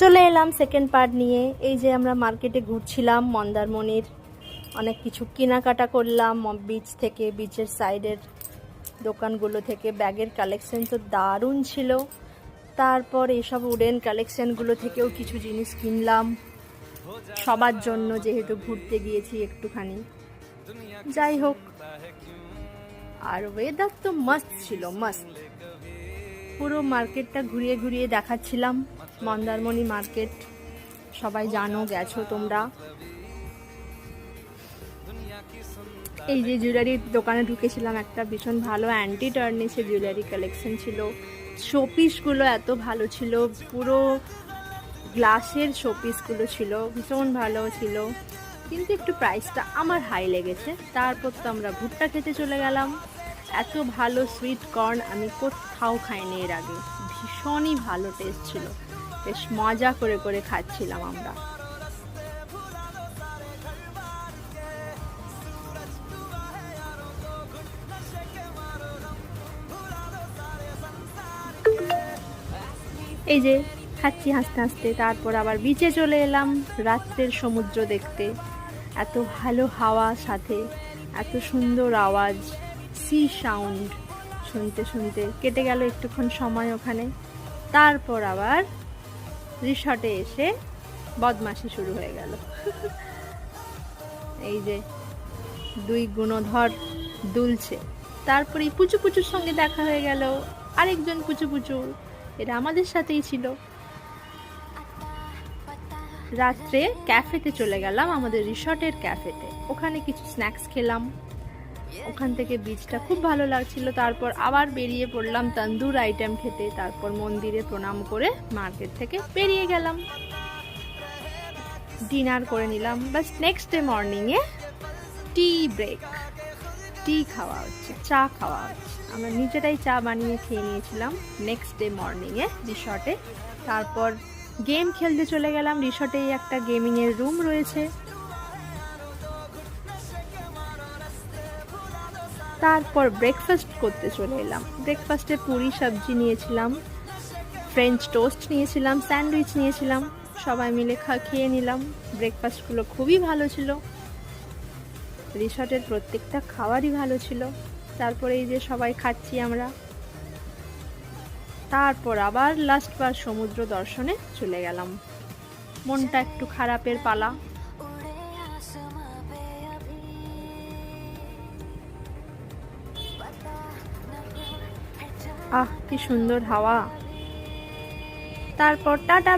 চলে এলাম second part নিয়ে। এই যে আমরা মার্কেটে ঘুরছিলাম, মন্দারমণির অনেক কিছু কেনাকাটা করলাম বিচ থেকে, বিচের সাইডের দোকানগুলো থেকে। ব্যাগের কালেকশন তো দারুণ ছিল। তারপর এইসব উডেন কালেকশনগুলো থেকেও কিছু জিনিস কিনলাম সবার জন্য, যেহেতু ঘুরতে গিয়েছি একটুখানি। যাই হোক, আর ওয়েদার তো মাস্ত ছিল, মাস্ত। পুরো মার্কেটটা ঘুরিয়ে ঘুরিয়ে দেখাচ্ছিলাম। মন্দারমণি মার্কেট সবাই জানো, গেছো তোমরা। এই যে জুয়েলারির দোকানে ঢুকেছিলাম, একটা ভীষণ ভালো অ্যান্টি টার্নিশের জুয়েলারি কালেকশন ছিল। শোপিসগুলো এত ভালো ছিল, পুরো গ্লাসের শোপিসগুলো ছিল, ভীষণ ভালো ছিল, কিন্তু একটু প্রাইসটা আমার হাই লেগেছে। তারপর তো আমরা ভুট্টা খেতে চলে গেলাম। এত ভালো সুইট কর্ন আমি কোথাও খাইনি এর আগে, ভীষণই ভালো টেস্ট ছিল, বেশ মজা করে করে খাচ্ছিলাম আমরা। এই যে খাচ্ছি হাসতে হাসতে। তারপর আবার বিচে চলে এলাম রাত্রের সমুদ্র দেখতে। এত ভালো হাওয়া, সাথে এত সুন্দর আওয়াজ, সি সাউন্ড শুনতে শুনতে কেটে গেল একটুক্ষণ সময় ওখানে। তারপর আবার রিসর্টে এসে বদমাশি শুরু হয়ে গেল। এই যে দুই গুণধর দুলছে। তারপরে পুচু পুচুর সঙ্গে দেখা হয়ে গেল, আরেকজন পুচু পুচু, এরা আমাদের সাথেই ছিল। রাত্রে ক্যাফেতে চলে গেলাম, আমাদের রিসর্টের ক্যাফেতে। ওখানে কিছু স্ন্যাক্স খেলাম, ওখান থেকে বিচটা খুব ভালো লাগছিল। তারপর আবার বেরিয়ে পড়লাম তন্দুর আইটেম খেতে। তারপর মন্দিরে প্রণাম করে মার্কেট থেকে বেরিয়ে গেলাম, ডিনার করে নিলাম। বাস নেক্সট ডে মর্নিংয়ে টি ব্রেক, টি খাওয়া হচ্ছে, চা খাওয়া হচ্ছে। আমরা নিজেরাই চা বানিয়ে খেয়ে নিয়েছিলাম নেক্সট ডে মর্নিংয়ে রিসর্টে। তারপর গেম খেলতে চলে গেলাম। রিসর্টেই একটা গেমিংয়ের রুম রয়েছে। তারপর ব্রেকফাস্ট করতে চলে এলাম। ব্রেকফাস্টে পুরি সবজি নিয়েছিলাম, ফ্রেঞ্চ টোস্ট নিয়েছিলাম, স্যান্ডউইচ নিয়েছিলাম, সবাই মিলে খেয়ে নিলাম। ব্রেকফাস্টগুলো খুবই ভালো ছিল, রিসর্টের প্রত্যেকটা খাবারই ভালো ছিল। তারপরে এই যে সবাই খাচ্ছি আমরা। তারপর আবার লাস্টবার সমুদ্র দর্শনে চলে গেলাম। মনটা একটু খারাপের পালা। আহ, কি সুন্দর হাওয়া। তারপর টাটা।